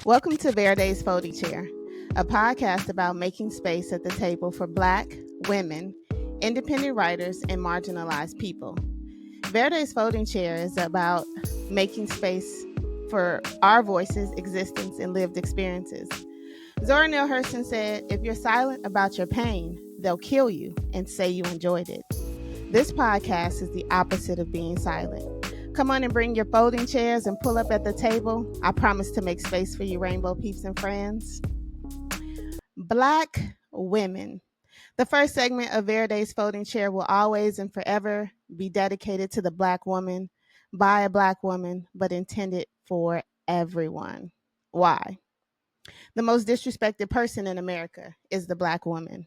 Welcome to Verde's Folding Chair, a podcast about making space at the table for Black, women, independent writers, and marginalized people. Verde's Folding Chair is about making space for our voices, existence, and lived experiences. Zora Neale Hurston said, "If you're silent about your pain, they'll kill you and say you enjoyed it." This podcast is the opposite of being silent. Come on and bring your folding chairs and pull up at the table. I promise to make space for you, Rainbow Peeps and Friends. Black women. The first segment of Verde's Folding Chair will always and forever be dedicated to the Black woman, by a Black woman, but intended for everyone. Why? The most disrespected person in America is the Black woman.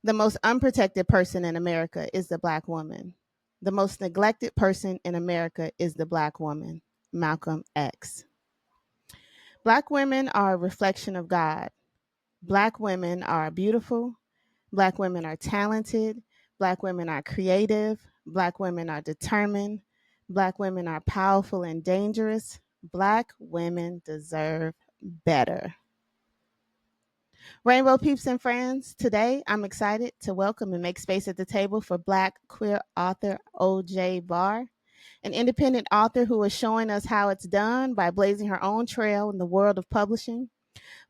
The most unprotected person in America is the Black woman. The most neglected person in America is the Black woman, Malcolm X. Black women are a reflection of God. Black women are beautiful. Black women are talented. Black women are creative. Black women are determined. Black women are powerful and dangerous. Black women deserve better. Rainbow Peeps and Friends, today I'm excited to welcome and make space at the table for Black queer author O'Jay Barr, an independent author who is showing us how it's done by blazing her own trail in the world of publishing.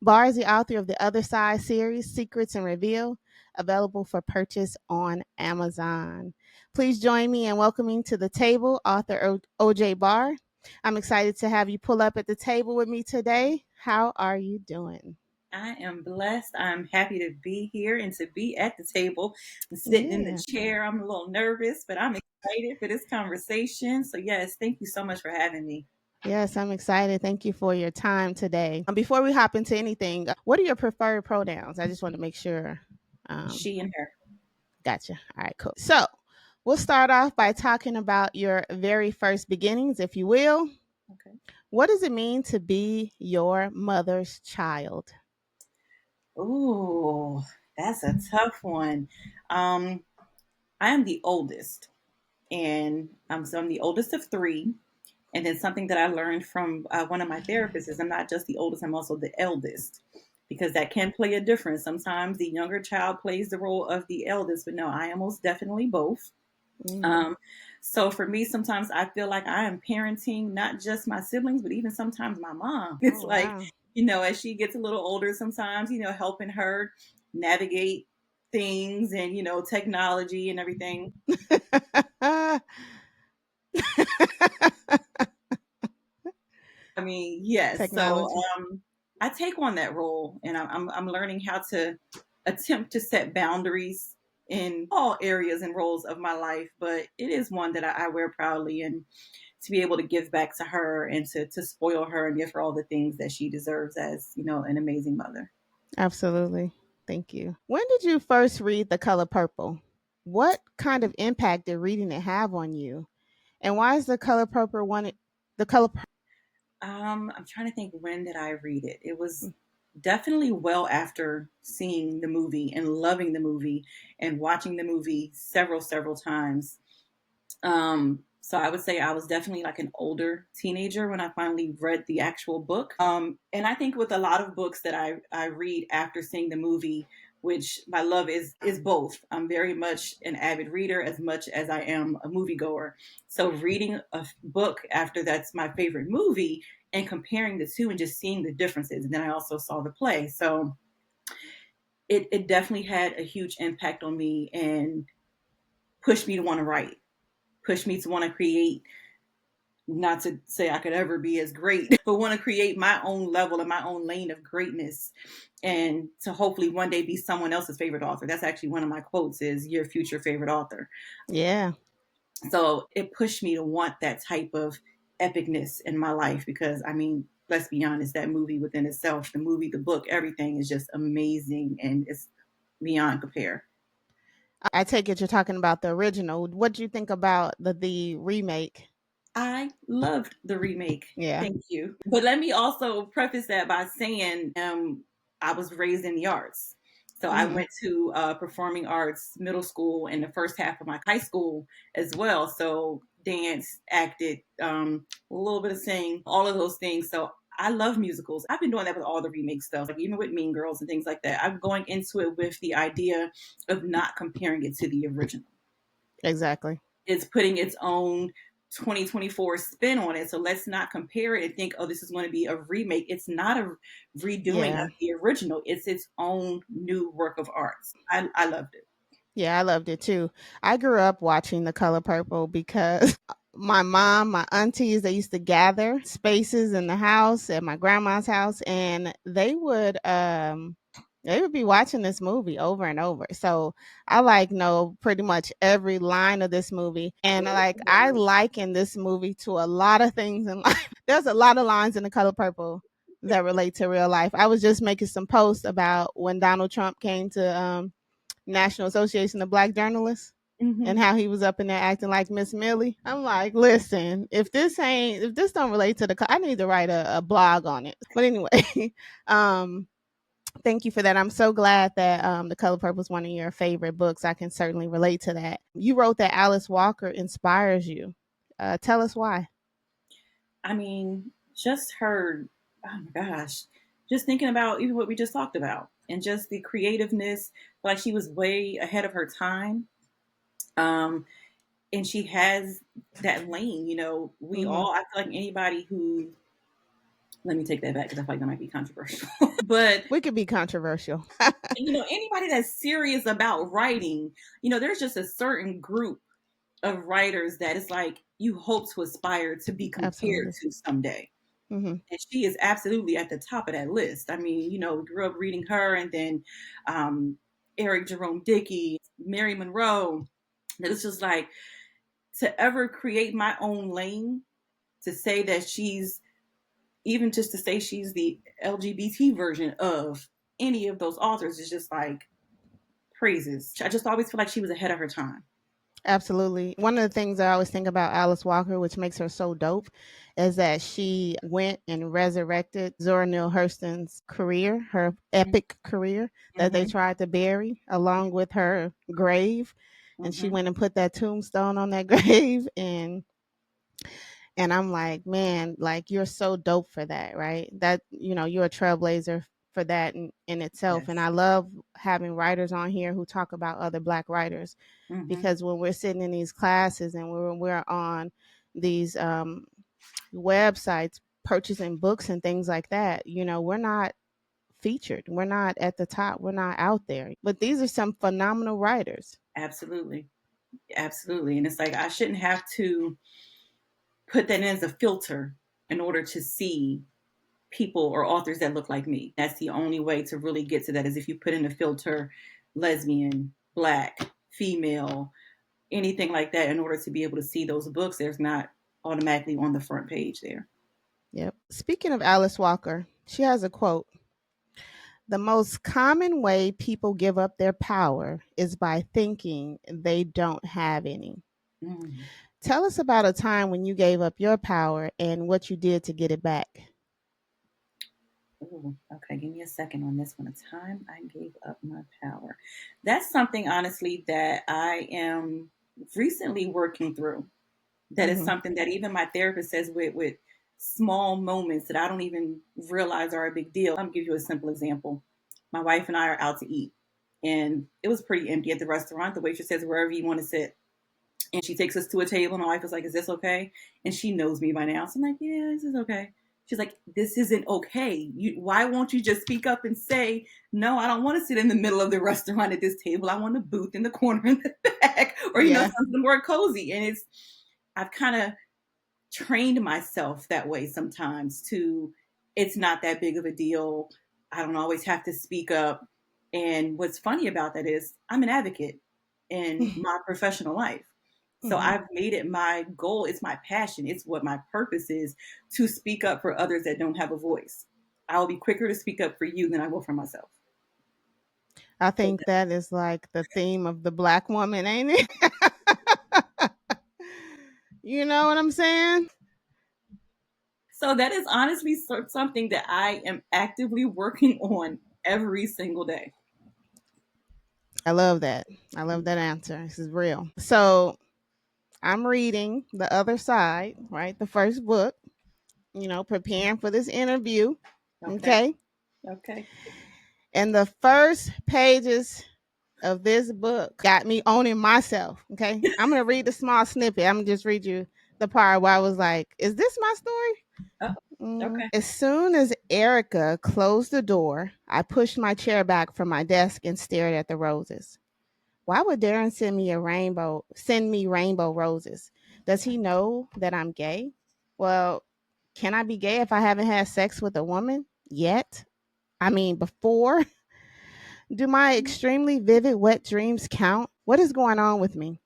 Barr is the author of the Other Side series, Secrets and Reveal, available for purchase on Amazon. Please join me in welcoming to the table author O'Jay Barr. I'm excited to have you pull up at the table with me today. How are you doing? I am blessed. I'm happy to be here and to be at the table. I'm sitting in the chair. I'm a little nervous, but I'm excited for this conversation. So, yes, thank you so much for having me. Yes, I'm excited. Thank you for your time today. Before we hop into anything, what are your preferred pronouns? I just want to make sure. She and her. Gotcha. All right, cool. So we'll start off by talking about your very first beginnings, if you will. Okay. What does it mean to be your mother's child? Ooh, that's a tough one. I am the oldest, and so I'm the oldest of three. And then something that I learned from one of my therapists is I'm not just the oldest, I'm also the eldest, because that can play a difference. Sometimes the younger child plays the role of the eldest, but no, I am most definitely both. So for me, sometimes I feel like I am parenting not just my siblings, but even sometimes my mom. It's Wow. as she gets a little older, sometimes, helping her navigate things and, technology and everything. I mean, yes. So Technology. I take on that role, and I'm learning how to attempt to set boundaries in all areas and roles of my life. But it is one that I wear proudly, and to be able to give back to her and to spoil her and give her all the things that she deserves as, an amazing mother. Absolutely. Thank you. When did you first read The Color Purple? What kind of impact did reading it have on you? And why is The Color Purple the color I'm trying to think, when did I read it? It was definitely well after seeing the movie and loving the movie and watching the movie several times. So I would say I was definitely like an older teenager when I finally read the actual book. And I think with a lot of books that I read after seeing the movie, which my love is both. I'm very much an avid reader as much as I am a moviegoer. So reading a book after that's my favorite movie and comparing the two and just seeing the differences. And then I also saw the play. So it definitely had a huge impact on me and pushed me to want to write, pushed me to want to create. Not to say I could ever be as great, but want to create my own level and my own lane of greatness, and to hopefully one day be someone else's favorite author. That's actually one of my quotes, is your future favorite author. Yeah. So it pushed me to want that type of epicness in my life, because I mean, let's be honest, that movie within itself, the movie, the book, everything is just amazing, and it's beyond compare. I take it you're talking about the original. What do you think about the remake? I loved the remake. Yeah. Thank you. But let me also preface that by saying I was raised in the arts. So I went to performing arts middle school and the first half of my high school as well. So dance, acted, a little bit of sing, all of those things. So I love musicals. I've been doing that with all the remake stuff, like even with Mean Girls and things like that. I'm going into it with the idea of not comparing it to the original. Exactly. It's putting its own 2024 spin on it. So let's not compare it and think, oh, this is going to be a remake. It's not a redoing of Yeah. the original. It's its own new work of art. I loved it. Yeah, I loved it too. I grew up watching The Color Purple because my mom, my aunties, they used to gather spaces in the house at my grandma's house, and they would be watching this movie over and over. So I like know pretty much every line of this movie, and like I liken this movie to a lot of things in life. There's a lot of lines in The Color Purple that relate to real life. I was just making some posts about when Donald Trump came to National Association of Black Journalists and Mm-hmm. how he was up in there acting like Miss Millie. I'm like, listen, if this don't relate to I need to write a blog on it. But anyway, um, thank you for that. I'm so glad that The Color Purple is one of your favorite books. I can certainly relate to that. You wrote that Alice Walker inspires you. Tell us why. I mean, just her, oh my gosh, just thinking about even what we just talked about and just the creativeness, like she was way ahead of her time. Um, and she has that lane, we Mm-hmm. all, I feel like anybody who, let me take that back because I feel like that might be controversial. But We could be controversial. anybody that's serious about writing, there's just a certain group of writers that it's like you hope to aspire to be compared Absolutely. to someday. Mm-hmm. And she is absolutely at the top of that list. I mean, we grew up reading her, and then Eric Jerome Dickey, Mary Monroe. And it's just like to ever create my own lane, to say that she's, even just to say she's the LGBT version of any of those authors is just like praises. I just always feel like she was ahead of her time. Absolutely. One of the things I always think about Alice Walker, which makes her so dope, is that she went and resurrected Zora Neale Hurston's career, her epic career that they Mm-hmm. tried to bury along with her grave. And she Mm-hmm. went and put that tombstone on that grave, and I'm like, man, like you're so dope for that, right? That you're a trailblazer for that in itself. And Yes. I love having writers on here who talk about other black writers, Mm-hmm. because when we're sitting in these classes and when we're on these websites purchasing books and things like that, we're not featured. We're not at the top. We're not out there. But these are some phenomenal writers. Absolutely. Absolutely. And it's like I shouldn't have to put that in as a filter in order to see people or authors that look like me. That's the only way to really get to that, is if you put in a filter lesbian, black, female, anything like that, in order to be able to see those books. There's not automatically on the front page there. Yep. Speaking of Alice Walker, she has a quote. The most common way people give up their power is by thinking they don't have any. Mm. Tell us about a time when you gave up your power and what you did to get it back. Ooh, okay, give me a second on this one. A time I gave up my power. That's something, honestly, that I am recently working through. That is Mm-hmm. something that even my therapist says, with small moments that I don't even realize are a big deal. I'm gonna give you a simple example. My wife and I are out to eat, and it was pretty empty at the restaurant. The waitress says, wherever you want to sit. And she takes us to a table, and my wife is like, is this okay? And she knows me by now. So I'm like, yeah, this is okay. She's like, this isn't okay. Why won't you just speak up and say, no, I don't want to sit in the middle of the restaurant at this table. I want a booth in the corner in the back, or, Yeah. something more cozy. And I've kind of trained myself that way sometimes, to, it's not that big of a deal. I don't always have to speak up. And what's funny about that is I'm an advocate in my professional life. So Mm-hmm. I've made it my goal. It's my passion. It's what my purpose is, to speak up for others that don't have a voice. I will be quicker to speak up for you than I will for myself. I So think that is like the theme of the black woman, ain't it? You know what I'm saying? so that is honestly something that I am actively working on every single day. I love that. I love that answer. This is real. So I'm reading The Other Side, right? The first book. preparing for this interview. Okay. Okay. Okay. And the first pages of this book got me owning myself. Okay. I'm going to read the small snippet. I'm going to just read you the part where I was like, is this my story? Oh, okay. As soon as Erica closed the door, I pushed my chair back from my desk and stared at the roses. Why would Darren send me rainbow roses? Does he know that I'm gay? Well, can I be gay if I haven't had sex with a woman yet? I mean, before? Do my extremely vivid wet dreams count? What is going on with me?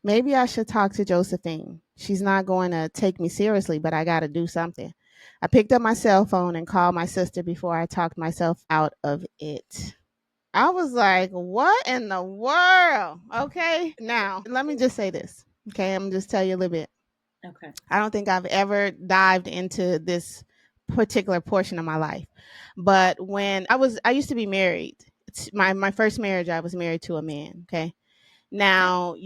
Maybe I should talk to Josephine. She's not going to take me seriously, but I got to do something. I picked up my cell phone and called my sister before I talked myself out of it. I was like, what in the world? Okay. Now, let me just say this. Okay. I'm going to just tell you a little bit. Okay. I don't think I've ever dived into this particular portion of my life. But I used to be married. My first marriage, I was married to a man. Okay. Okay. Now,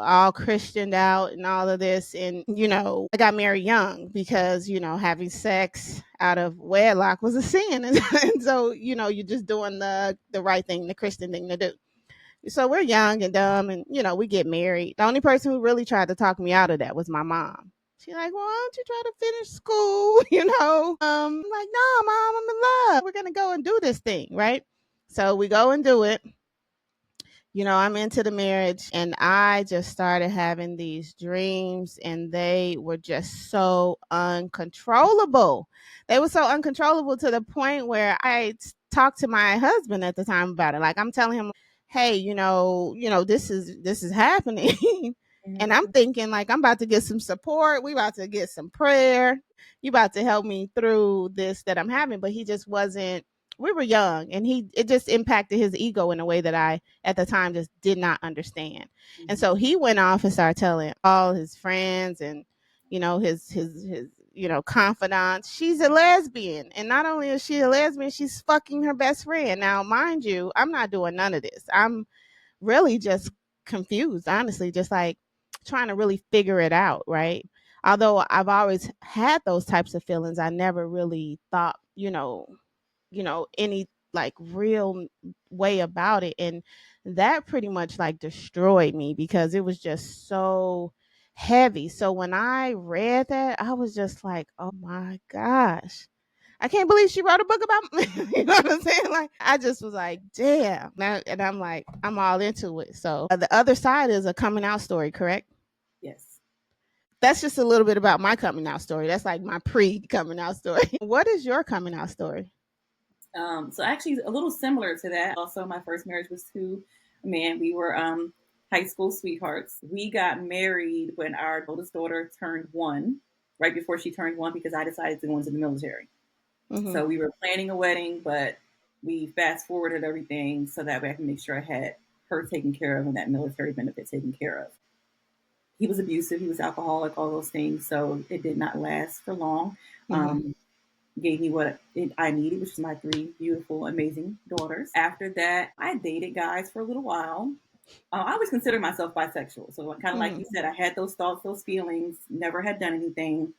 all Christianed out and all of this. And, I got married young because, having sex out of wedlock was a sin. And so, you're just doing the right thing, the Christian thing to do. So we're young and dumb and, we get married. The only person who really tried to talk me out of that was my mom. She's like, well, why don't you try to finish school? I'm like, no, mom, I'm in love. We're going to go and do this thing. Right. So we go and do it. I'm into the marriage and I just started having these dreams and they were just so uncontrollable. They were so uncontrollable to the point where I talked to my husband at the time about it. Like I'm telling him, hey, this is happening. And I'm Mhm. thinking like I'm about to get some support. We about to get some prayer. You about to help me through this that I'm having. But he just wasn't, we were young and it just impacted his ego in a way that I at the time just did not understand. And so Mhm. he went off and started telling all his friends and his confidants, she's a lesbian. And not only is she a lesbian, she's fucking her best friend. Now, mind you, I'm not doing none of this. I'm really just confused, honestly, just like trying to really figure it out, right? Although I've always had those types of feelings, I never really thought, any like real way about it. And that pretty much like destroyed me because it was just so heavy. So when I read that, I was just like, oh my gosh. I can't believe she wrote a book about me. You know what I'm saying? Like, I just was like, damn. And I'm like, I'm all into it. So the other side is a coming out story, correct? Yes. That's just a little bit about my coming out story. That's like my pre coming out story. What is your coming out story? So actually, a little similar to that. Also, my first marriage was to a man. We were high school sweethearts. We got married when our oldest daughter turned 1, right before she turned 1, because I decided to go into the military. Mm-hmm. So we were planning a wedding, but we fast forwarded everything so that way I can make sure I had her taken care of and that military benefit taken care of. He was abusive. He was alcoholic, all those things. So it did not last for long. Mm-hmm. Gave me what I needed, which is my 3 beautiful, amazing daughters. After that, I dated guys for a little while. I always considered myself bisexual. So, kind of like Mm-hmm. you said, I had those thoughts, those feelings, never had done anything.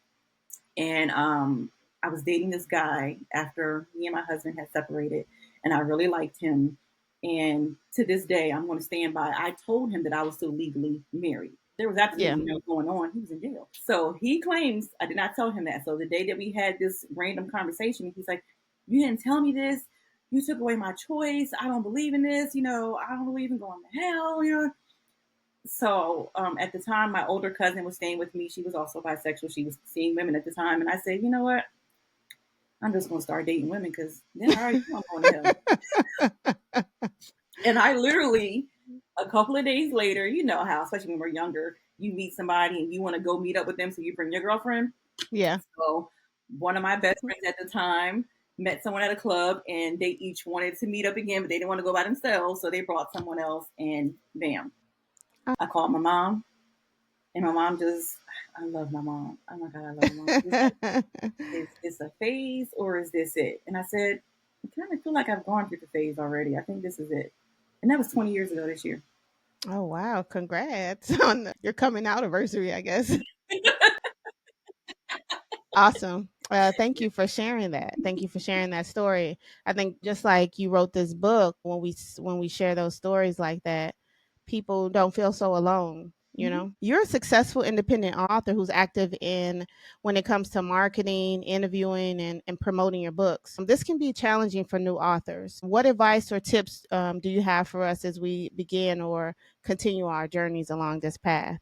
And I was dating this guy after me and my husband had separated, and I really liked him. And to this day, I'm going to stand by. I told him that I was still legally married. There was Yeah. absolutely no going on. He was in jail. So he claims I did not tell him that. So the day that we had this random conversation, he's like, "You didn't tell me this. You took away my choice. I don't believe in this. I don't believe in going to hell. So at the time, my older cousin was staying with me. She was also bisexual. She was seeing women at the time. And I said, you know what? I'm just going to start dating women because then I already know I'm going to hell. And I literally, a couple of days later, you know how, especially when we're younger, you meet somebody and you want to go meet up with them. So you bring your girlfriend. Yeah. So one of my best friends at the time met someone at a club and they each wanted to meet up again, but they didn't want to go by themselves. So they brought someone else and bam, I called my mom. And my mom just, I love my mom. Oh my God, I love my mom. She was like, is this a phase or is this it? And I said, I kind of feel like I've gone through the phase already. I think this is it. And that was 20 years ago this year. Oh wow! Congrats on your coming out anniversary. I guess awesome. Thank you for sharing that. Thank you for sharing that story. I think just like you wrote this book, when we share those stories like that, people don't feel so alone. You Mhm. know, you're a successful independent author who's active in when it comes to marketing, interviewing, and promoting your books. This can be challenging for new authors. What advice or tips do you have for us as we begin or continue our journeys along this path?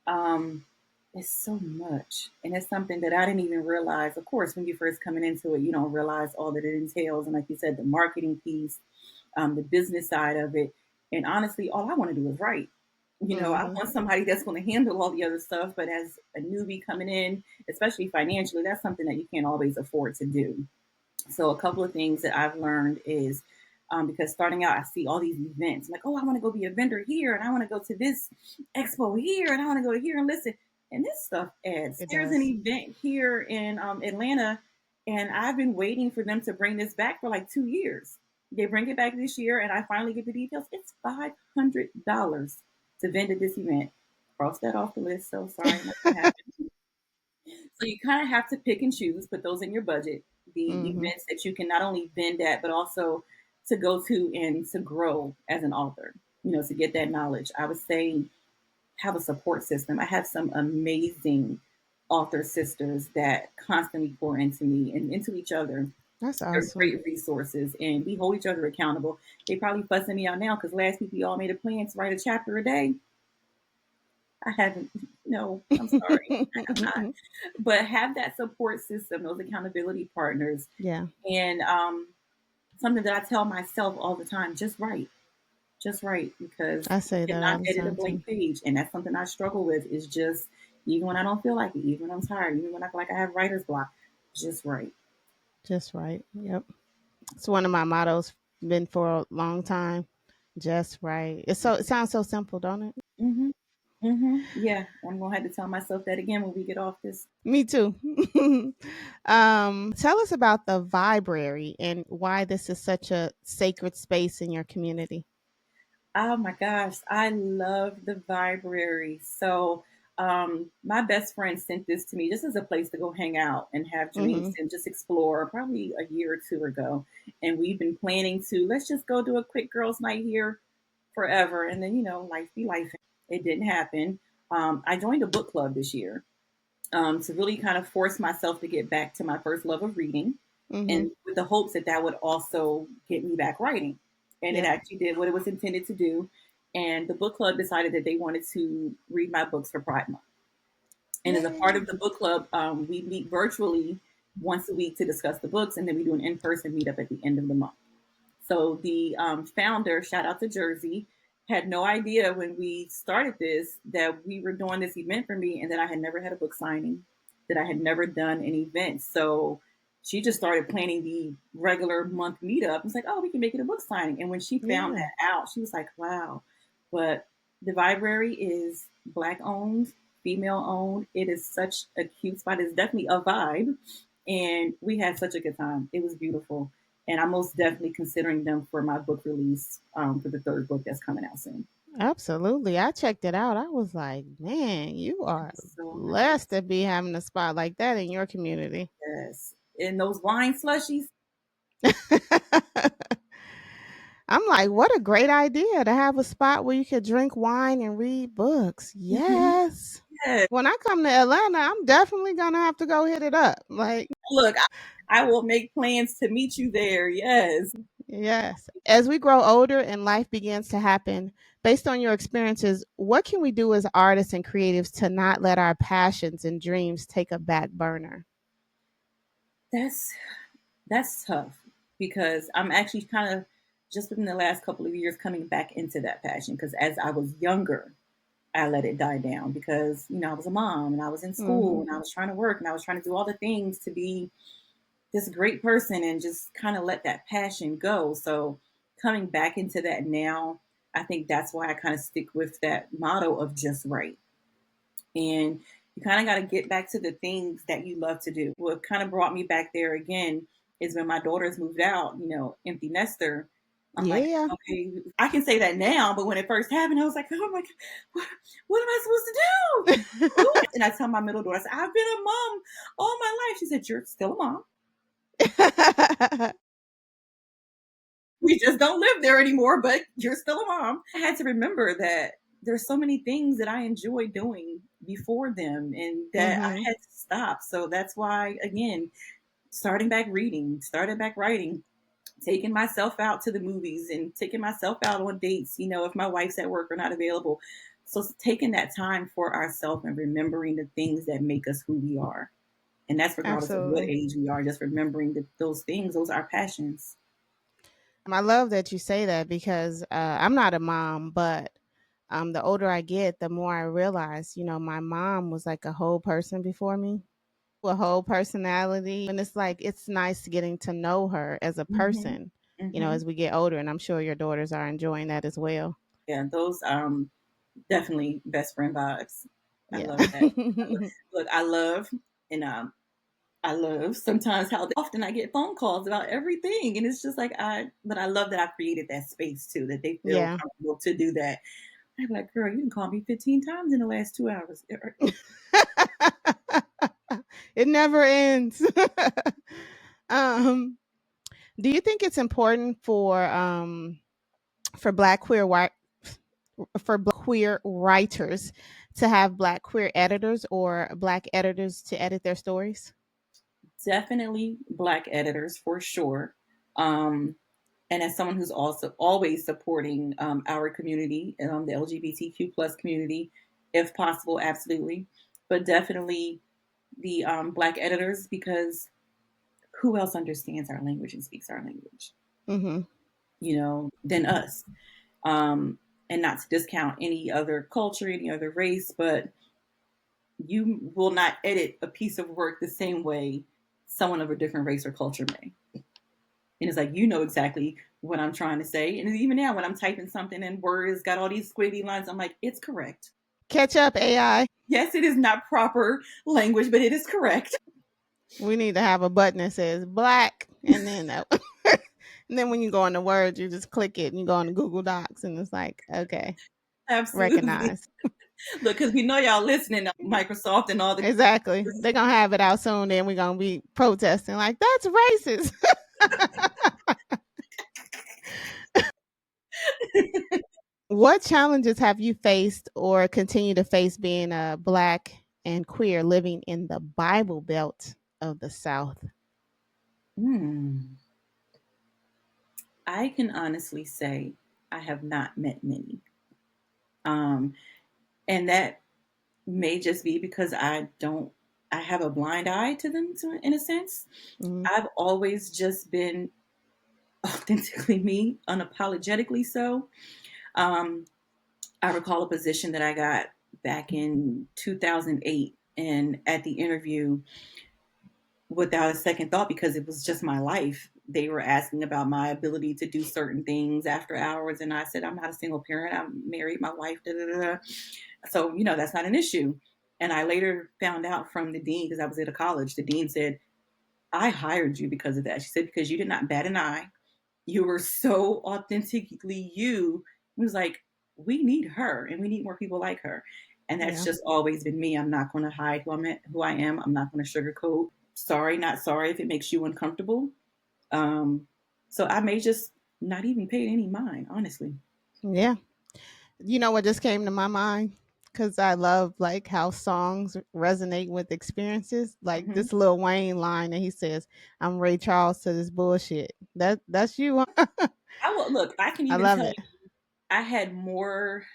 Um, it's so much, and it's something that I didn't even realize. Of course, when you're first coming into it, you don't realize all that it entails, and like you said, the marketing piece, the business side of it. And honestly, all I want to do is write. I Mm-hmm. want somebody that's going to handle all the other stuff. But as a newbie coming in, especially financially, that's something that you can't always afford to do. So a couple of things that I've learned is because starting out, I see all these events. I'm like, oh, I want to go be a vendor here, and I want to go to this expo here, and I want to go here and listen. And this stuff adds. It There's an does. event here in Atlanta, and I've been waiting for them to bring this back for like 2 years. They bring it back this year, and I finally get the details. It's $500 to vend at this event. Cross that off the list. So sorry, not gonna happen. So you kind of have to pick and choose, put those in your budget, the Mm-hmm. events that you can not only vend at, but also to go to and to grow as an author, to get that knowledge. I would say have a support system. I have some amazing author sisters that constantly pour into me and into each other. That's They're awesome. great resources and we hold each other accountable. They probably fussing me out now because last week we all made a plan to write a chapter a day. I haven't, no, I'm sorry. I'm not. But have that support system, those accountability partners, Yeah, and something that I tell myself all the time: just write, because I you say that all cannot the edit a time too. blank page, and that's something I struggle with. Is just even when I don't feel like it, even when I'm tired, even when I feel like I have writer's block, just write. Just right. Yep. It's one of my mottos, been for a long time. Just right. It sounds so simple, don't it? Hmm. Hmm. Yeah, I'm gonna have to tell myself that again when we get off this. Me too. Tell us about the library and why this is such a sacred space in your community. Oh my gosh, I love the library. So, my best friend sent this to me just as a place to go hang out and have drinks Mm-hmm. and just explore probably a year or two ago. And we've been planning to let's just go do a quick girls' night here forever. And then, life be life. It didn't happen. I joined a book club this year to really kind of force myself to get back to my first love of reading, Mm-hmm. and with the hopes that that would also get me back writing. And it Yep. actually did what it was intended to do. And the book club decided that they wanted to read my books for Pride Month. And as a part Yay. of the book club, we meet virtually once a week to discuss the books, and then we do an in person meetup at the end of the month. So the founder, shout out to Jersey, had no idea when we started this that we were doing this event for me and that I had never had a book signing, that I had never done an event. So she just started planning the regular month meetup. It's like, oh, we can make it a book signing. And when she found Yeah. that out, she was like, wow. But the library is Black owned, female owned. It is such a cute spot. It's definitely a vibe. And we had such a good time. It was beautiful, and I'm most definitely considering them for my book release for the third book that's coming out soon. Absolutely. I checked it out. I was like, man, you It are was so blessed nice. to be having a spot like that in your community. Yes, and those wine slushies. I'm like, what a great idea to have a spot where you could drink wine and read books. Mhm. Yes. Yes. When I come to Atlanta, I'm definitely gonna have to go hit it up. Like, Look, I will make plans to meet you there. Yes. yes. As we grow older and life begins to happen, based on your experiences, what can we do as artists and creatives to not let our passions and dreams take a back burner? That's that's tough because I'm actually kind of just within the last couple of years coming back into that passion because as I was younger, I let it die down because I was a mom and I was in school Mm-hmm. and I was trying to work and I was trying to do all the things to be this great person and just kind of let that passion go. So coming back into that now, I think that's why I kind of stick with that motto of just right. And you kind of got to get back to the things that you love to do. What kind of brought me back there again is when my daughters moved out, empty nester. I'm like, Yeah. okay, I can say that now, but when it first happened, I was like, oh my God, what am I supposed to do? Who? And I tell my middle daughter, I said, I've been a mom all my life. She said, you're still a mom. We just don't live there anymore, but you're still a mom. I had to remember that there's so many things that I enjoy doing before them and that I Mhm. had to stop. So that's why, again, starting back reading, starting back writing, taking myself out to the movies and taking myself out on dates, if my wife's at work or not available. So taking that time for ourselves and remembering the things that make us who we are. And that's regardless of what Absolutely. age we are, just remembering that those things, those are our passions. I love that you say that because I'm not a mom, but the older I get, the more I realize, my mom was like a whole person before me, a whole personality. And it's like, it's nice getting to know her as a Mm-hmm. person, Mm-hmm. as we get older. And I'm sure your daughters are enjoying that as well. Yeah, those definitely best friend vibes. I Yeah. love that. Look, and I love sometimes how often I get phone calls about everything. And it's just like, but I love that I created that space too, that they feel Yeah. comfortable to do that. I'm like, girl, you can call me 15 times in the last 2 hours. It never ends. um, do you think it's important for black queer writers to have black queer editors or black editors to edit their stories? Definitely Black editors for sure. Um, and as someone who's also always supporting our community, the LGBTQ plus community, if possible, absolutely. But definitely the Black editors, because who else understands our language and speaks our language, Mhm. than us? Um, and not to discount any other culture, any other race, but you will not edit a piece of work the same way someone of a different race or culture may. And it's like, exactly what I'm trying to say. And even now, when I'm typing something and Word has got all these squiggly lines, I'm like, it's correct. Catch up, AI. Yes, it is not proper language, but it is correct. We need to have a button that says black, and then and then when you go on the words, you just click it, and you go on the Google Docs, and it's like, okay, Absolutely. recognize. Look, because we know y'all listening to Microsoft and all the. Exactly. They're gonna have it out soon, then we're gonna be protesting like that's racist. What challenges have you faced or continue to face being a black and queer living in the Bible Belt of the South? Hmm. I can honestly say I have not met many. Um, and that may just be because I have a blind eye to them in a sense. Mhm. I've always just been authentically me, unapologetically so. Um, I recall a position that I got back in 2008, and at the interview, without a second thought, because it was just my life, they were asking about my ability to do certain things after hours, and I said, I'm not a single parent. I'm married, my wife, da, da, da, da. So, that's not an issue. And I later found out from the dean, because I was at a college, the dean said, I hired you because of that. She said, because you did not bat an eye. You were so authentically you. It was like, we need her and we need more people like her. And that's Yeah. just always been me. I'm not going to hide who I am. I'm not going to sugarcoat. Sorry, not sorry if it makes you uncomfortable. Um, so I may just not even pay any mind, honestly. Yeah. You know what just came to my mind? Because I love like how songs resonate with experiences. Like Mm-hmm. this Lil Wayne line that he says, "I'm Ray Charles to this bullshit." That's you. I will look. I can I even love tell you, it. I had more.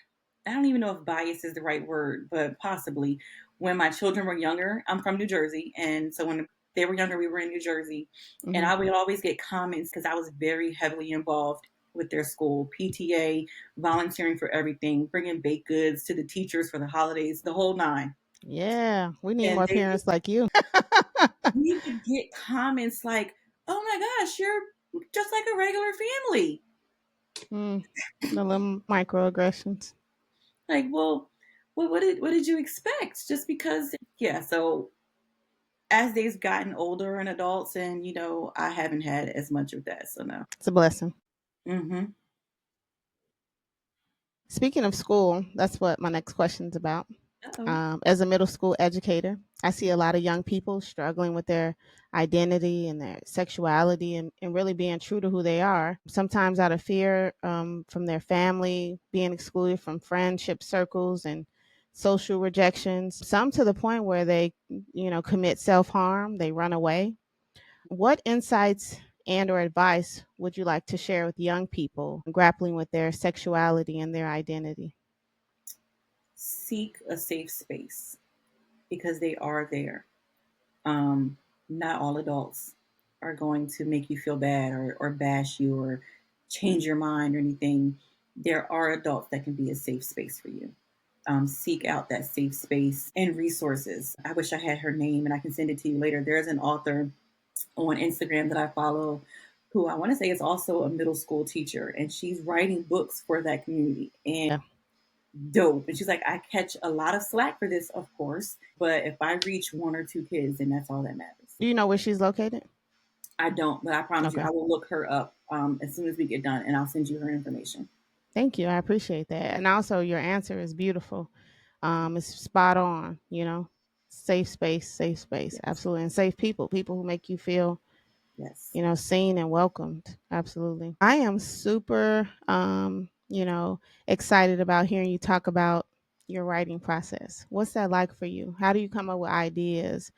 I don't even know if bias is the right word, but possibly. When my children were younger, I'm from New Jersey, and so when they were younger, we were in New Jersey, and Hmm. I would always get comments because I was very heavily involved with their school, PTA, volunteering for everything, bringing baked goods to the teachers for the holidays, the whole nine. Yeah, we need And more parents like you. we would get comments like, "Oh my gosh, you're just like a regular family." Mm, the little microaggressions. Like, well, what did you expect? Just because, yeah. So as they've gotten older and adults, and I haven't had as much of that. So no. It's a blessing. Mm-hmm. Speaking of school, that's what my next question is about. Uh-oh. As a middle school educator, I see a lot of young people struggling with their identity and their sexuality and really being true to who they are. Sometimes out of fear from their family, being excluded from friendship circles and social rejections. Some to the point where they, commit self harm, they run away. What insights and or advice would you like to share with young people grappling with their sexuality and their identity? Seek a safe space because they are there. Um, Not all adults are going to make you feel bad or bash you or change your mind or anything. There are adults that can be a safe space for you. Seek out that safe space and resources. I wish I had her name and I can send it to you later. There's an author on Instagram that I follow who I want to say is also a middle school teacher, and she's writing books for that community. And Yeah. dope. And she's like, I catch a lot of slack for this, of course, but if I reach one or two kids, then that's all that matters. Do you know where she's located? I don't, but I promise you, Okay. I will look her up as soon as we get done, and I'll send you her information. Thank you. I appreciate that. And also, your answer is beautiful. It's spot on, safe space. Yes, Absolutely. And safe people, people who make you feel, yes. seen and welcomed. Absolutely. I am super, excited about hearing you talk about your writing process. What's that like for you? How do you come up with ideas?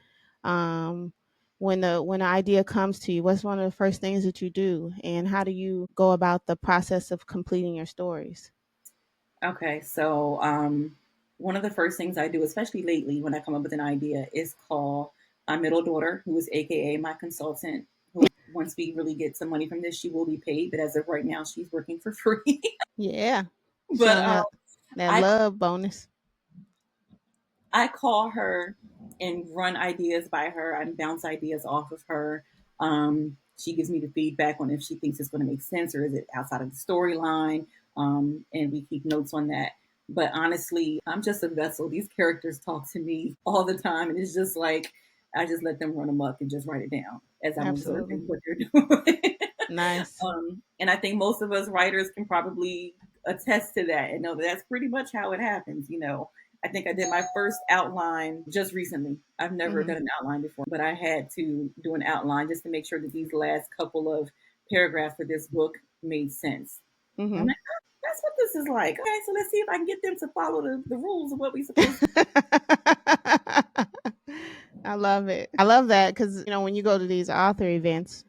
Um, when an idea comes to you, what's one of the first things that you do, and how do you go about the process of completing your stories? Okay, so one of the first things I do, especially lately when I come up with an idea, is call my middle daughter, who is AKA my consultant. Who, once we really get some money from this, she will be paid, but as of right now, she's working for free. Yeah, but showing that I love bonus. I call her and run ideas by her. I bounce ideas off of her. She gives me the feedback on if she thinks it's going to make sense or is it outside of the storyline. And we keep notes on that. But honestly, I'm just a vessel. These characters talk to me all the time, and it's just like I just let them run amok and just write it down as I'm Absolutely. observing what they're doing. Nice. And I think most of us writers can probably attest to that and know that that's pretty much how it happens. I think I did my first outline just recently. I've never Mhm. done an outline before, but I had to do an outline just to make sure that these last couple of paragraphs for this book made sense. And I'm Mhm. like, "Oh, that's what this is like. Okay, so let's see if I can get them to follow the rules of what we're supposed to." I love it. I love that because when you go to these author events,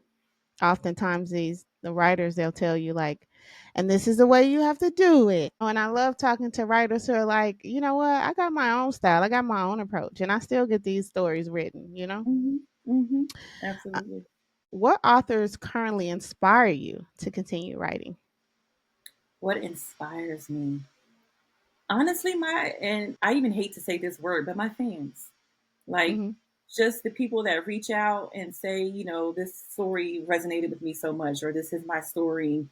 oftentimes the writers they'll tell you like, and this is the way you have to do it. And I love talking to writers who are like, you know what, I got my own style, I got my own approach, and I still get these stories written. Hmm. Hmm. Uh, Absolutely. what authors currently inspire you to continue writing? What inspires me? Honestly, and I even hate to say this word, but my fans. Like Hmm. just the people that reach out and say, this story resonated with me so much, or this is my story.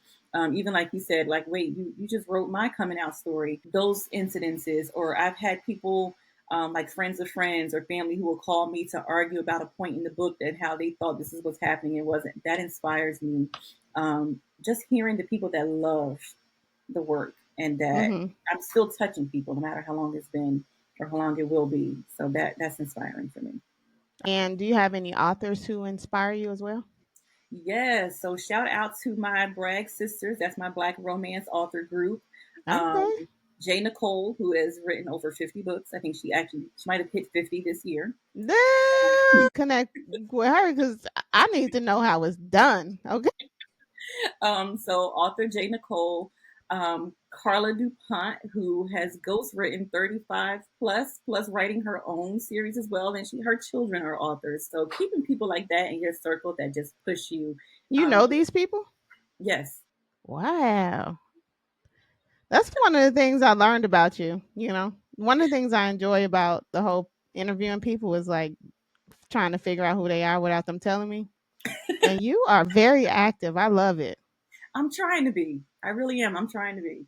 Even like you said, like, wait, you just wrote my coming out story. Those incidences, or I've had people like friends of friends or family who will call me to argue about a point in the book and how they thought this is what's happening. It wasn't. That inspires me. Just hearing the people that love the work and that Hmm. I'm still touching people no matter how long it's been or how long it will be. So that's inspiring for me. And do you have any authors who inspire you as well? Yes. So shout out to my Bragg sisters. That's my Black romance author group. Um, Okay. Jay Nicole, who has written over 50 books. I think she might have hit 50 this year. Connect with her because I need to know how it's done. Okay. So author Jay Nicole, Carla DuPont, who has ghost written 35 plus writing her own series as well. And her children are authors. So keeping people like that in your circle that just push you. You Um, know these people? yes. Wow. That's one of the things I learned about you. One of the things I enjoy about the whole interviewing people is like trying to figure out who they are without them telling me. And you are very active. I love it. I'm trying to be. I really am. I'm trying to be.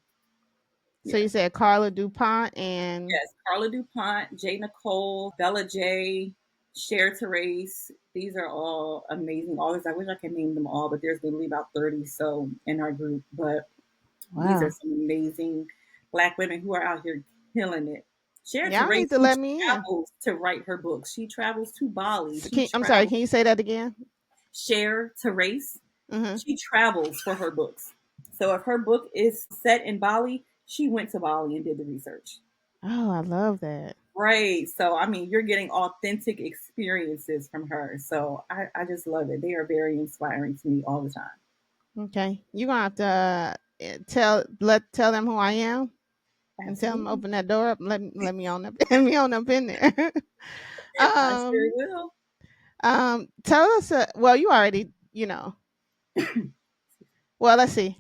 So you Yes. said Carla DuPont and Yes. Carla DuPont, Jay Nicole, Bella J, Cher Therese. These are all amazing authors. I wish I could name them all, but there's literally about 30 so in our group. But these are Wow. some amazing Black women who are out here killing it. Sharon Y'all need Terese, to who let me in. travels to write her books. She travels to Bali. So She I'm sorry. travels. Can you say that again? Cher Terese, Mm-hmm. she travels for her books. So if her book is set in Bali, she went to Bali and did the research. Oh, I love that. Right. So, I mean, you're getting authentic experiences from her. So, I just love it. They are very inspiring to me all the time. Okay, you're gonna have to tell them who I am and tell them to Absolutely. open that door up. And let me on up. Let me on up in there. I sure um, will. tell us. Well, you already, Well, let's see.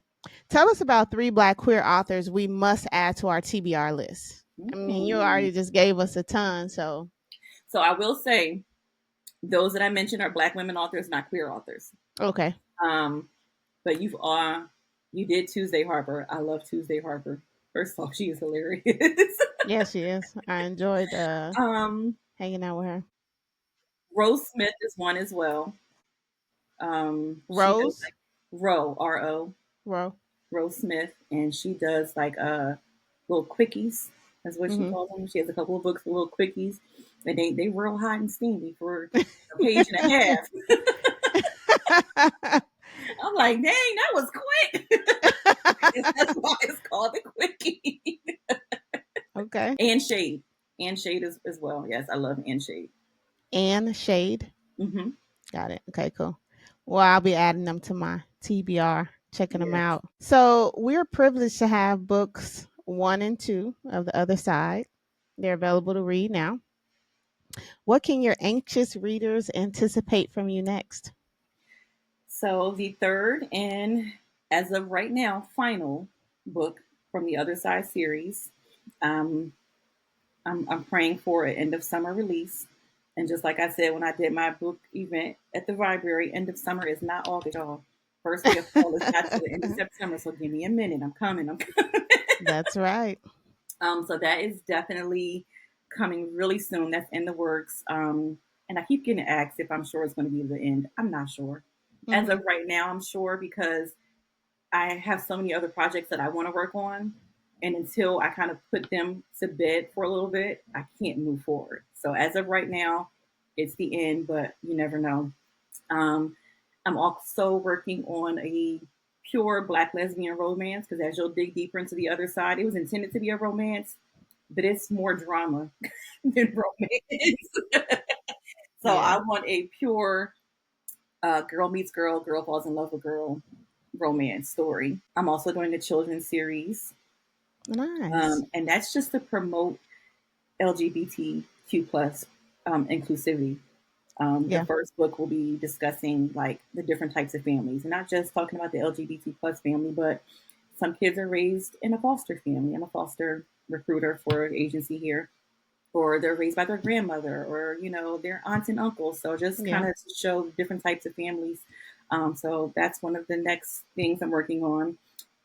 Tell us about three Black queer authors we must add to our TBR list. I mean, you Mm. already just gave us a ton, so So, I will say those that I mentioned are Black women authors, not queer authors. okay. Um, but you did Tuesday Harper. I love Tuesday Harper. First of all, she is hilarious. Yeah, she is. I enjoyed um, hanging out with her. Rose Smith is one as well. She does Rose, like Ro, Ro. Rose Smith, and she does like little quickies. That's what she Mm-hmm. calls them. She has a couple of books with little quickies, and they real hot and steamy for a page and a half. I'm like, dang, that was quick. That's why it's called the quickie. Okay. And Shade, and Shade as well. Yes, I love and Shade. And Shade. Hmm. Got it. Okay, cool. Well, I'll be adding them to my TBR, checking them Yes. out. So we're privileged to have books 1 and 2 of The Other Side. They're available to read now. What can your anxious readers anticipate from you next? So the third and as of right now, final book from the Other Side series. Um, I'm praying for an end of summer release. And just like I said when I did my book event at the library, end of summer is not August, y'all. First week of fall is not till the end of September. So give me a minute. I'm coming. I'm coming. That's right. So that is definitely coming really soon. That's in the works. And I keep getting asked if I'm sure it's going to be the end. I'm not sure. As Mm-hmm. of right now, I'm sure because I have so many other projects that I want to work on. And until I kind of put them to bed for a little bit, I can't move forward. So as of right now, it's the end, but you never know. Um, I'm also working on a pure Black lesbian romance because as you'll dig deeper into the other side, it was intended to be a romance, but it's more drama than romance. So I Yeah. want a pure girl meets girl, girl falls in love with girl romance story. I'm also doing a children's series, Nice. and that's just to promote LGBTQ plus inclusivity. The Yeah. first book will be discussing like the different types of families, and not just talking about the LGBT plus family, but some kids are raised in a foster family. I'm a foster recruiter for an agency here, or they're raised by their grandmother, or their aunts and uncles. So just Yeah. kind of show different types of families. So that's one of the next things I'm working on,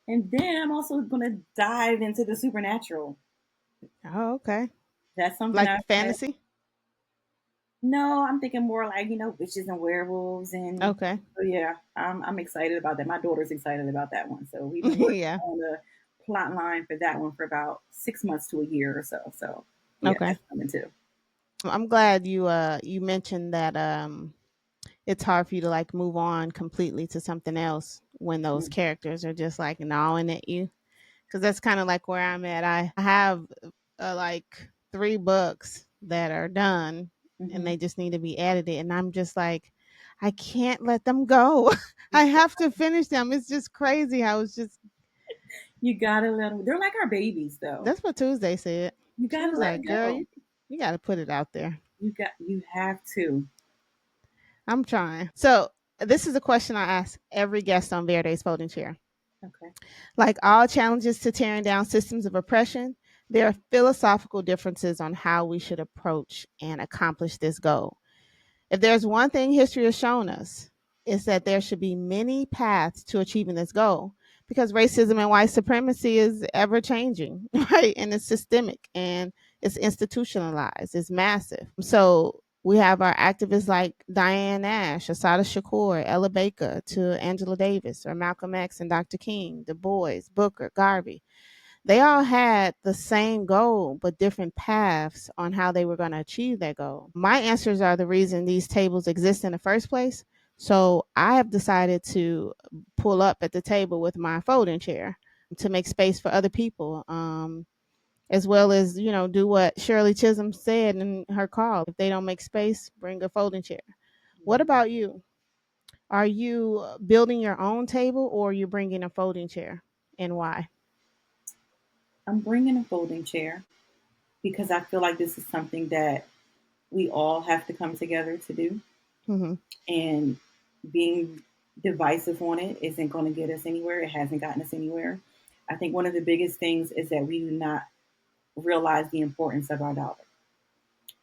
and then I'm also going to dive into the supernatural. Oh, okay. That's something Like I've had. fantasy? No, I'm thinking more like witches and werewolves, and Okay. so yeah, I'm excited about that. My daughter's excited about that one, so we've been working Yeah. on the plot line for that one for about 6 months to a year or so. So yeah, Okay. that's coming too. I'm glad you mentioned that it's hard for you to like move on completely to something else when those Mm-hmm. characters are just like gnawing at you, because that's kind of like where I'm at. I have like 3 books that are done and Mm-hmm. they just need to be edited, and I'm just like, I can't let them go. I have to finish them. It's just crazy how it's just. You gotta let them. They're like our babies, though. That's what Tuesday said. You She gotta was let like, them girl, go. you got to put it out there. You have to. I'm trying. So this is a question I ask every guest on Verde's Folding Chair. Okay. Like all challenges to tearing down systems of oppression, there are philosophical differences on how we should approach and accomplish this goal. If there's one thing history has shown us, it's that there should be many paths to achieving this goal, because racism and white supremacy is ever changing, right? And it's systemic and it's institutionalized, it's massive. So We have our activists like Diane Nash, Asada Shakur, Ella Baker, to Angela Davis, or Malcolm X and Dr. King, Du Bois, Booker, Garvey. They all had the same goal, but different paths on how they were going to achieve that goal. My answers are the reason these tables exist in the first place. So I have decided to pull up at the table with my folding chair to make space for other people. As well as, do what Shirley Chisholm said in her call. If they don't make space, bring a folding chair. What about you? Are you building your own table, or are you bringing a folding chair, and why? I'm bringing a folding chair because I feel like this is something that we all have to come together to do. Mm-hmm. And being divisive on it isn't going to get us anywhere. It hasn't gotten us anywhere. I think one of the biggest things is that we do not realize the importance of our dollar.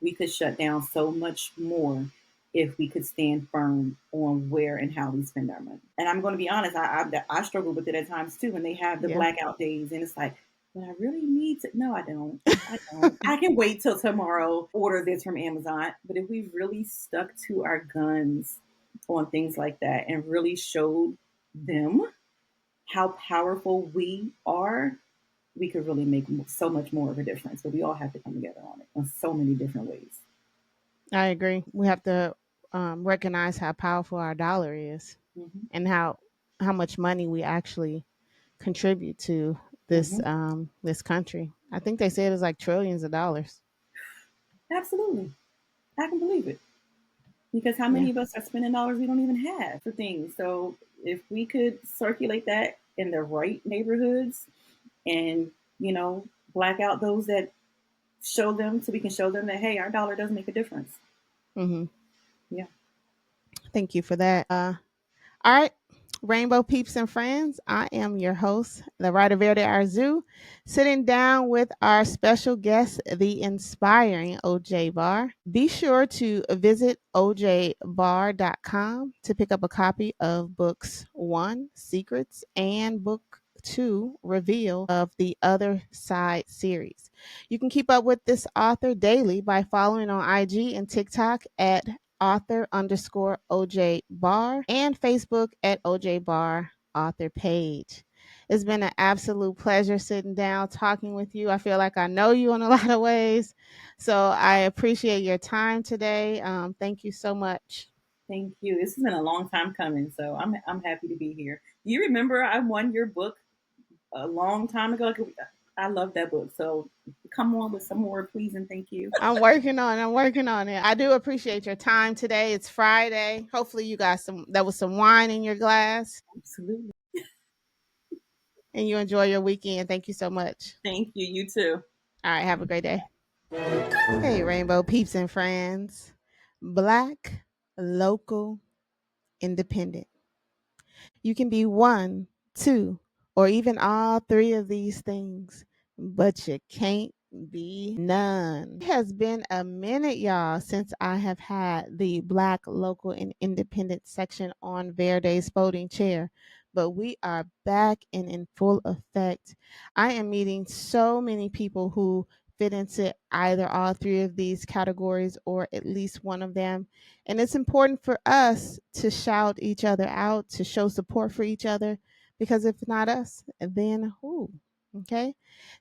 We could shut down so much more if we could stand firm on where and how we spend our money. And I'm going to be honest, I struggle with it at times too when they have the Yeah. blackout days, and it's like, but I really need to. No, I don't. I don't. I can wait till tomorrow, order this from Amazon. But if we really stuck to our guns on things like that and really showed them how powerful we are, we could really make so much more of a difference. But we all have to come together on it in so many different ways. I agree. We have to recognize how powerful our dollar is, Hmm. and how much money we actually contribute to this Hmm. this country. I think they said it's like trillions of dollars. Absolutely. I can believe it. Because how Yeah. many of us are spending dollars we don't even have for things? So if we could circulate that in the right neighborhoods and, you know, black out those that show them so we can show them that, hey, our dollar does make a difference. Mm-hmm. Yeah. Thank you for that. All right, Rainbow Peeps and Friends. I am your host, the writer Verde Arzu, sitting down with our special guest, the inspiring O'Jay Barr. Be sure to visit ojbarr.com to pick up a copy of books 1, Secrets, and book 2, Reveal, of the Other Side series. You can keep up with this author daily by following on IG and TikTok at author_OJ Barr, and Facebook at OJ Barr author page. It's been an absolute pleasure sitting down talking with you. I feel like I know you in a lot of ways. So I appreciate your time today. Thank you so much. Thank you. This has been a long time coming, so I'm happy to be here. Do you remember I won your book a long time ago? I love that book. So come on with some more, please, and thank you. I'm working on it. I do appreciate your time today. It's Friday. Hopefully you got there was some wine in your glass Absolutely. and you enjoy your weekend. Thank you so much. Thank you. You too. All right, have a great day. Hey, Rainbow Peeps and Friends. Black, local, independent. You can be one, two, or even all three of these things, but you can't be none. It has been a minute, y'all, since I have had the Black, local, and independent section on Verde's folding chair, but we are back and in full effect. I am meeting so many people who fit into either all three of these categories or at least one of them. And it's important for us to shout each other out, to show support for each other, because if not us, then who? Okay.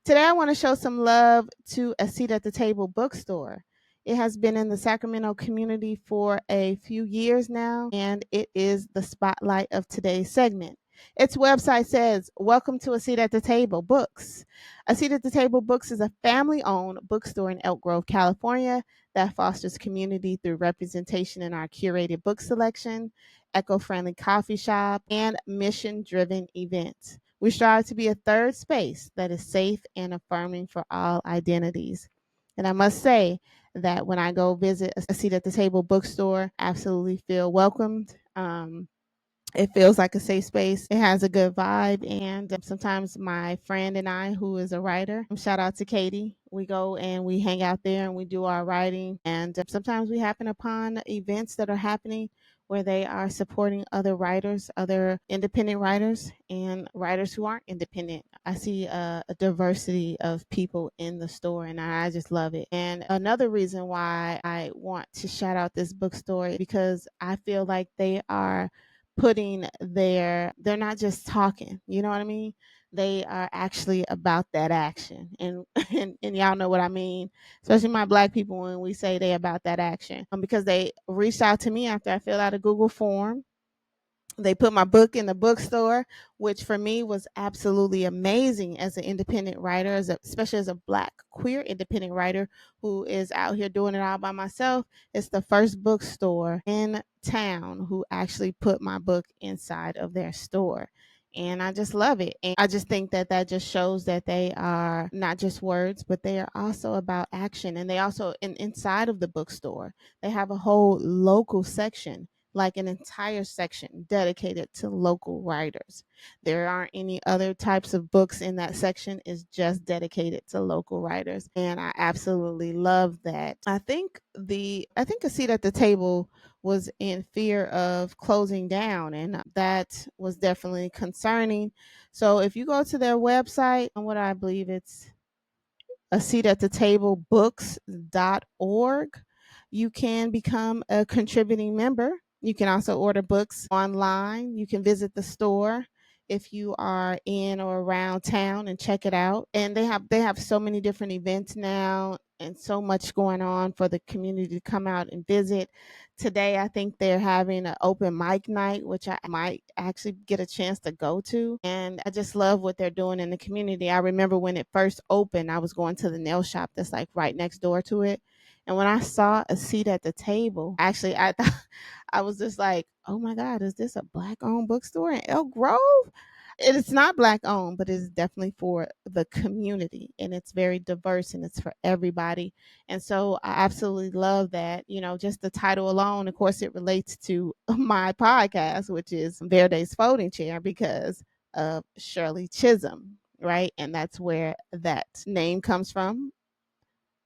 Today, I want to show some love to A Seat at the Table bookstore. It has been in the Sacramento community for a few years now, and it is the spotlight of today's segment. Its website says, "Welcome to A Seat at the Table Books." A Seat at the Table Books is a family owned bookstore in Elk Grove, California, that fosters community through representation in our curated book selection, eco-friendly coffee shop, and mission-driven events. We strive to be a third space that is safe and affirming for all identities. And I must say that when I go visit A Seat at the Table bookstore, I absolutely feel welcomed. It feels like a safe space. It has a good vibe. And sometimes my friend and I, who is a writer, shout out to Katie, we go and we hang out there and we do our writing. And sometimes we happen upon events that are happening where they are supporting other writers, other independent writers, and writers who aren't independent. I see a diversity of people in the store, and I just love it. And another reason why I want to shout out this bookstore is because I feel like they are putting they're not just talking, you know what I mean? They are actually about that action. And and y'all know what I mean, especially my black people when we say they about that action. Because they reached out to me after I filled out a Google form. They put my book in the bookstore, which for me was absolutely amazing as an independent writer, especially as a black queer independent writer who is out here doing it all by myself. It's the first bookstore in town who actually put my book inside of their store. And I just love it. And I just think that that just shows that they are not just words, but they are also about action. And they also, inside of the bookstore, they have a whole local section, like an entire section dedicated to local writers. There aren't any other types of books in that section. It's just dedicated to local writers. And I absolutely love that. I think a seat at the table was in fear of closing down, and that was definitely concerning. So if you go to their website, and what I believe it's a seat at the table books.org, you can become a contributing member. You can also order books online. You can visit the store if you are in or around town and check it out. And they have so many different events now and so much going on for the community to come out and visit. Today I think they're having an open mic night, which I might actually get a chance to go to. And I just love what they're doing in the community. I remember when it first opened, I was going to the nail shop that's like right next door to it. And when I saw a seat at the table, actually, I thought I was just like, "Oh my God, is this a black-owned bookstore in Elk Grove?" It's not black owned, but it's definitely for the community, and it's very diverse and it's for everybody. And so I absolutely love that. Just the title alone, of course, it relates to my podcast, which is Verde's Folding Chair, because of Shirley Chisholm, right? And that's where that name comes from,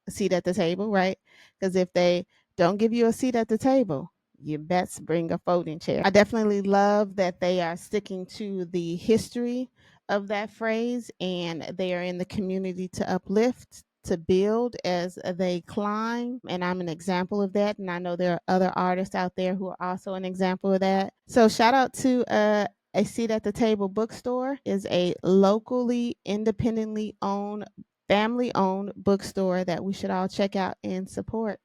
a seat at the table, right? Because if they don't give you a seat at the table, you best bring a folding chair. I definitely love that they are sticking to the history of that phrase, and they are in the community to uplift, to build as they climb. And I'm an example of that. And I know there are other artists out there who are also an example of that. So shout out to a seat at the table bookstore is a locally independently owned, family owned bookstore that we should all check out and support.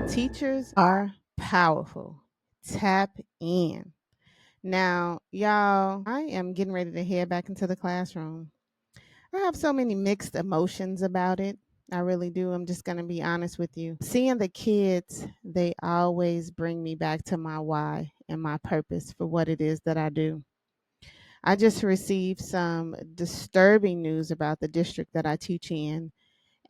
Teachers are powerful. Tap in. Now, y'all, I am getting ready to head back into the classroom. I have so many mixed emotions about it. I really do. I'm just going to be honest with you. Seeing the kids, they always bring me back to my why and my purpose for what it is that I do. I just received some disturbing news about the district that I teach in,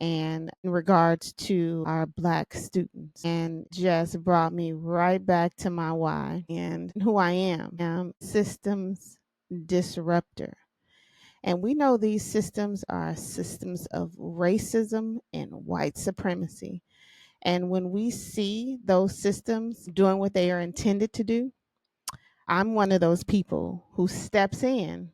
and in regards to our black students, and just brought me right back to my why and who I am. Systems disruptor. And we know these systems are systems of racism and white supremacy. And when we see those systems doing what they are intended to do, I'm one of those people who steps in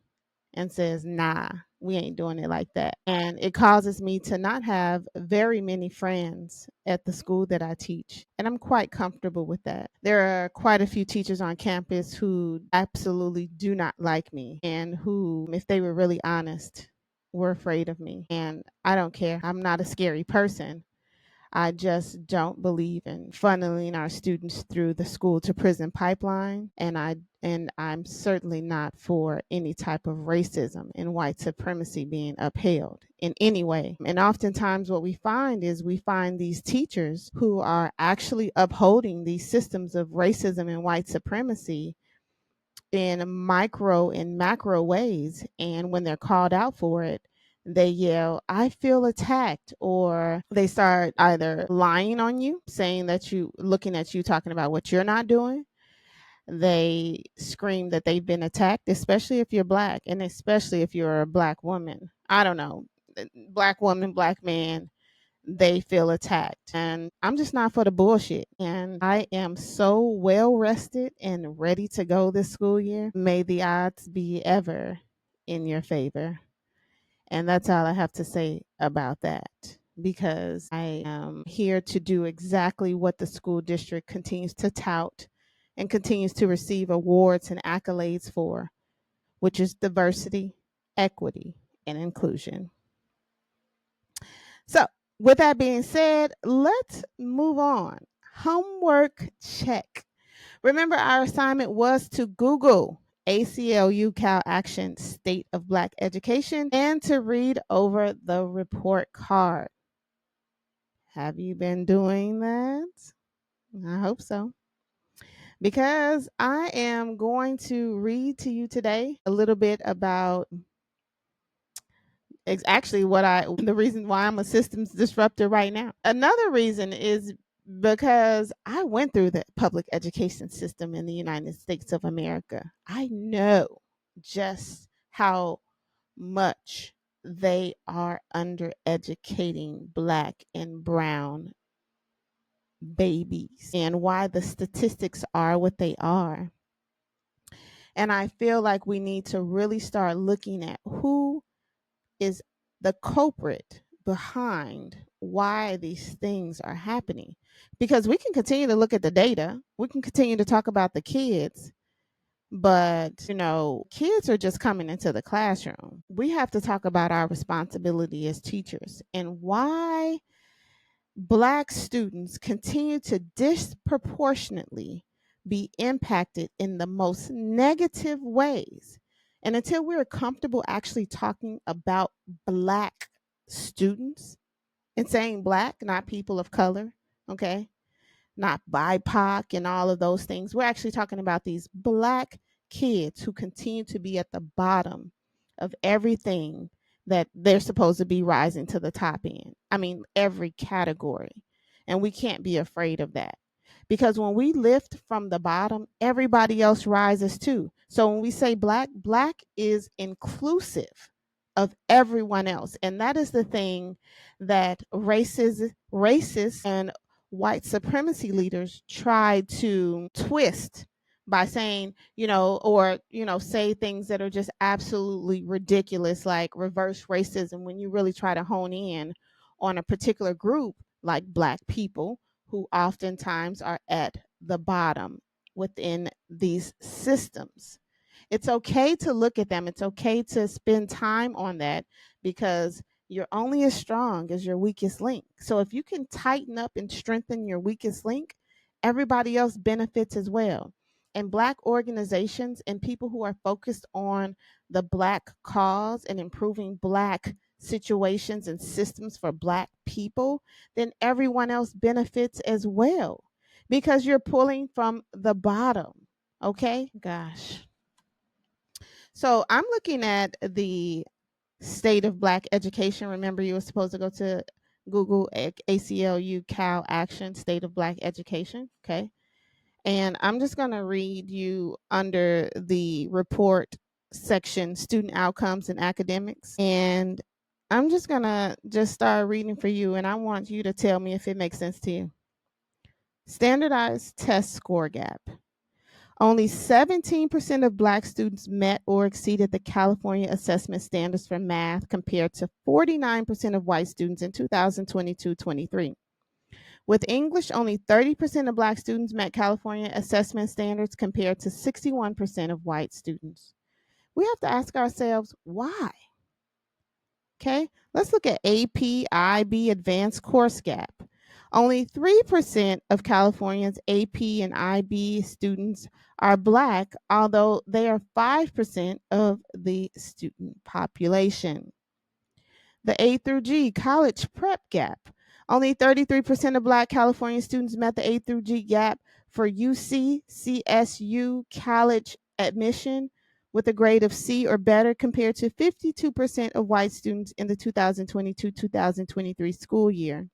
and says, nah, we ain't doing it like that. And it causes me to not have very many friends at the school that I teach. And I'm quite comfortable with that. There are quite a few teachers on campus who absolutely do not like me, and who, if they were really honest, were afraid of me. And I don't care. I'm not a scary person. I just don't believe in funneling our students through the school to prison pipeline, and I'm certainly not for any type of racism and white supremacy being upheld in any way. And oftentimes what we find is we find these teachers who are actually upholding these systems of racism and white supremacy in micro and macro ways. And when they're called out for it, they yell, I feel attacked, or they start either lying on you, saying that you, looking at you, talking about what you're not doing. They scream that they've been attacked, especially if you're black, and especially if you're a black woman. I don't know, black woman, black man, they feel attacked. And I'm just not for the bullshit. And I am so well rested and ready to go this school year. May the odds be ever in your favor. And that's all I have to say about that, because I am here to do exactly what the school district continues to tout and continues to receive awards and accolades for, which is diversity, equity, and inclusion. So, with that being said, let's move on. Homework check. Remember, our assignment was to Google ACLU Cal Action State of Black Education and to read over the report card. Have you been doing that? I hope so. Because I am going to read to you today a little bit about actually the reason why I'm a systems disruptor right now. Another reason is because I went through the public education system in the United States of America. I know just how much they are undereducating black and brown babies and why the statistics are what they are. And I feel like we need to really start looking at who is the culprit behind why these things are happening. Because we can continue to look at the data, we can continue to talk about the kids, but kids are just coming into the classroom. We have to talk about our responsibility as teachers and why Black students continue to disproportionately be impacted in the most negative ways. And until we're comfortable actually talking about Black students and saying Black, not people of color, okay? Not BIPOC and all of those things. We're actually talking about these Black kids who continue to be at the bottom of everything that they're supposed to be rising to the top in. I mean, every category. And we can't be afraid of that. Because when we lift from the bottom, everybody else rises too. So when we say Black, Black is inclusive of everyone else. And that is the thing that racists and white supremacy leaders try to twist by saying, say things that are just absolutely ridiculous, like reverse racism, when you really try to hone in on a particular group like Black people who oftentimes are at the bottom within these systems. It's okay to look at them. It's okay to spend time on that because you're only as strong as your weakest link. So if you can tighten up and strengthen your weakest link, everybody else benefits as well. And Black organizations and people who are focused on the Black cause and improving Black situations and systems for Black people, then everyone else benefits as well because you're pulling from the bottom. Okay? Gosh. So I'm looking at the state of Black education. Remember, you were supposed to go to Google ACLU Cal Action State of Black Education. Okay. And I'm just going to read you under the report section, student outcomes and academics. And I'm just going to just start reading for you. And I want you to tell me if it makes sense to you. Standardized test score gap. Only 17% of Black students met or exceeded the California assessment standards for math, compared to 49% of white students in 2022-23. With English, only 30% of Black students met California assessment standards, compared to 61% of white students. We have to ask ourselves, why? Okay, let's look at AP IB advanced course gap. Only 3% of California's AP and IB students are Black, although they are 5% of the student population. The A through G college prep gap. Only 33% of Black California students met the A through G gap for UC CSU college admission with a grade of C or better, compared to 52% of white students in the 2022-2023 school year.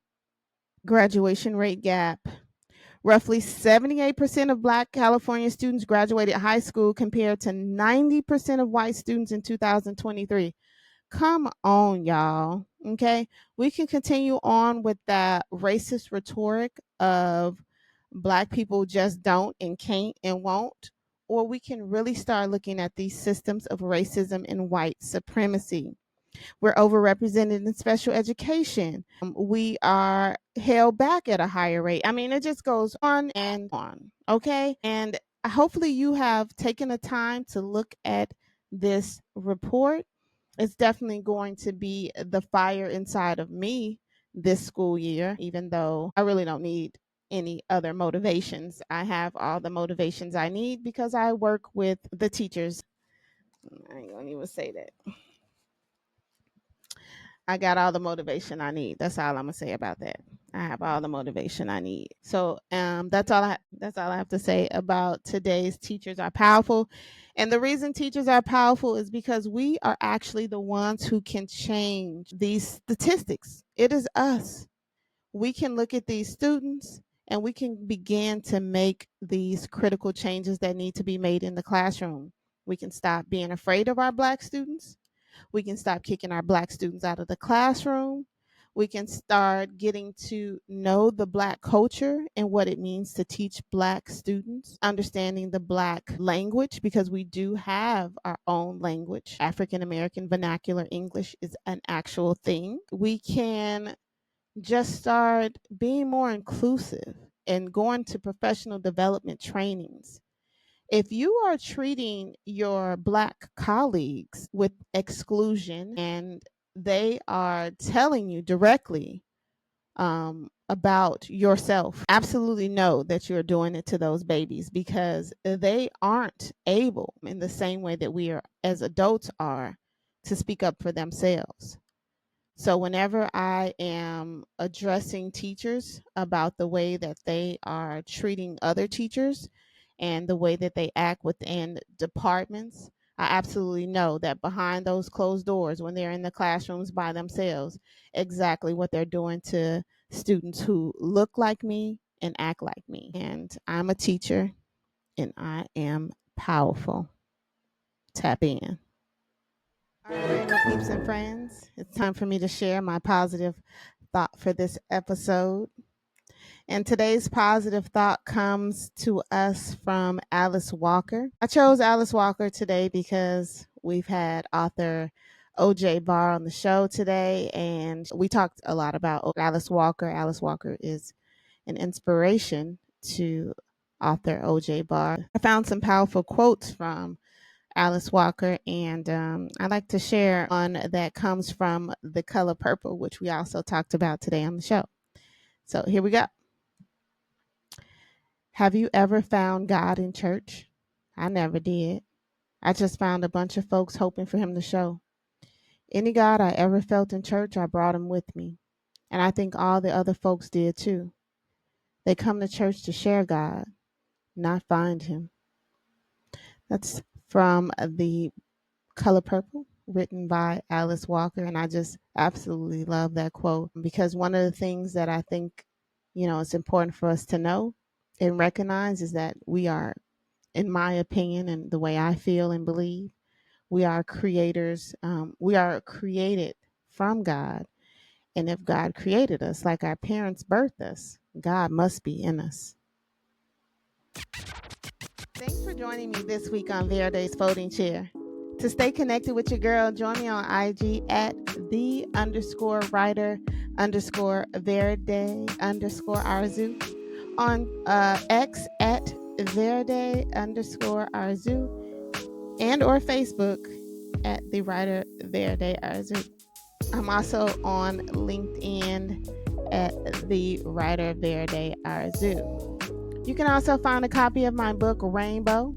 Graduation rate gap. Roughly 78% of Black California students graduated high school, compared to 90% of white students in 2023. Come on, y'all. Okay. We can continue on with that racist rhetoric of Black people just don't and can't and won't, or we can really start looking at these systems of racism and white supremacy. We're overrepresented in special education. We are held back at a higher rate. I mean, it just goes on and on. Okay. And hopefully you have taken the time to look at this report. It's definitely going to be the fire inside of me this school year, even though I really don't need any other motivations. I have all the motivations I need because I work with the teachers. I ain't gonna even say that. I got all the motivation I need. That's all I'm gonna say about that. I have all the motivation I need. So that's all I have to say about today's teachers are powerful. And the reason teachers are powerful is because we are actually the ones who can change these statistics. It is us. We can look at these students and we can begin to make these critical changes that need to be made in the classroom. We can stop being afraid of our Black students. We can stop kicking our Black students out of the classroom. We can start getting to know the Black culture and what it means to teach Black students, understanding the Black language, because we do have our own language. African American Vernacular English is an actual thing. We can just start being more inclusive and going to professional development trainings. If you are treating your Black colleagues with exclusion and they are telling you directly about yourself, absolutely know that you're doing it to those babies because they aren't able in the same way that we are as adults are to speak up for themselves. So whenever I am addressing teachers about the way that they are treating other teachers and the way that they act within departments, I absolutely know that behind those closed doors, when they're in the classrooms by themselves, exactly what they're doing to students who look like me and act like me. And I'm a teacher and I am powerful. Tap in. All right, Rainbow Peeps and Friends, it's time for me to share my positive thought for this episode. And today's positive thought comes to us from Alice Walker. I chose Alice Walker today because we've had author O'Jay Barr on the show today, and we talked a lot about Alice Walker. Alice Walker is an inspiration to author O'Jay Barr. I found some powerful quotes from Alice Walker, and I'd like to share one that comes from The Color Purple, which we also talked about today on the show. So here we go. Have you ever found God in church? I never did. I just found a bunch of folks hoping for him to show. Any God I ever felt in church, I brought him with me. And I think all the other folks did too. They come to church to share God, not find him. That's from The Color Purple, written by Alice Walker. And I just absolutely love that quote because one of the things that I think, it's important for us to know and recognize is that we are, in my opinion, and the way I feel and believe, we are creators. We are created from God. And if God created us like our parents birthed us, God must be in us. Thanks for joining me this week on Verde's Folding Chair. To stay connected with your girl, join me on IG at the_writer_Verde_Arzu, on X at Verde_Arzu, and or Facebook at the writer Verde Arzu. I'm also on LinkedIn at the writer Verde Arzu. You can also find a copy of my book, Rainbow,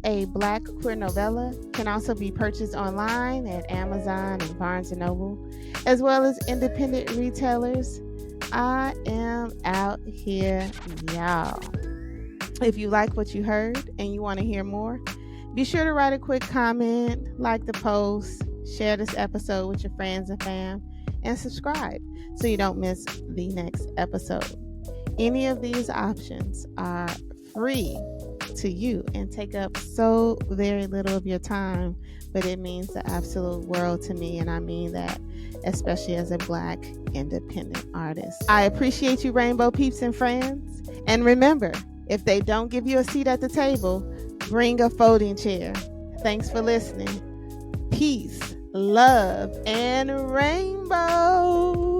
a Black queer novella, can also be purchased online at Amazon and Barnes & Noble, as well as independent retailers. I am out here, y'all. If you like what you heard and you want to hear more, be sure to write a quick comment, like the post, share this episode with your friends and fam, and subscribe so you don't miss the next episode. Any of these options are free to you and take up so very little of your time, but it means the absolute world to me, and I mean that especially as a Black independent artist. I appreciate you, Rainbow Peeps and Friends. And remember, if they don't give you a seat at the table, bring a folding chair. Thanks for listening. Peace, love, and rainbow.